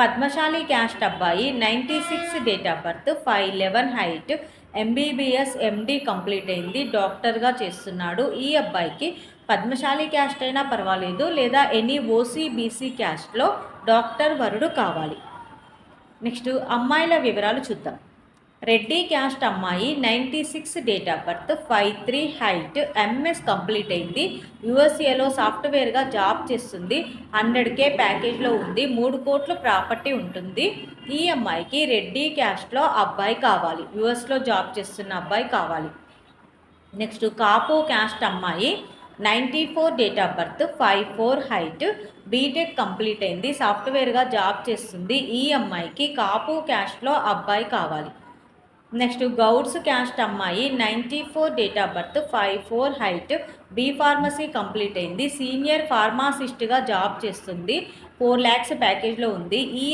Padmashali caste అబ్బాయి, 96 date of birth, 5'11" height, MBBS MD complete అయింది, డాక్టర్గా చేస్తున్నాడు. ఈ అబ్బాయికి పద్మశాలి క్యాస్ట్ అయినా పర్వాలేదు, లేదా ఎనీ ఓసీ బీసీ క్యాస్ట్లో డాక్టర్ వరుడు కావాలి. నెక్స్ట్ అమ్మాయిల వివరాలు చూద్దాం. రెడ్డి క్యాస్ట్ అమ్మాయి, 96 date of birth, 5'3" height, MS complete అయింది, యూఎస్ఏలో సాఫ్ట్వేర్గా జాబ్ చేస్తుంది, 100K ప్యాకేజ్లో ఉంది, 3 కోట్ల ప్రాపర్టీ ఉంటుంది. ఈ అమ్మాయికి రెడ్డి క్యాస్ట్లో అబ్బాయి కావాలి, యూఎస్లో జాబ్ చేస్తున్న అబ్బాయి కావాలి. నెక్స్ట్ కాపు క్యాస్ట్ అమ్మాయి, 94 date of birth, 5'4" height, BTech complete అయింది, సాఫ్ట్వేర్గా జాబ్ చేస్తుంది. ఈ అమ్మాయికి కాపు క్యాస్ట్లో అబ్బాయి కావాలి. నెక్స్ట్ గౌడ్స్ క్యాస్ట్ అమ్మాయి, 94 date of birth, 5'4" height, B pharmacy complete అయింది, సీనియర్ ఫార్మాసిస్ట్గా జాబ్ చేస్తుంది, 4 lakhs ప్యాకేజ్లో ఉంది. ఈ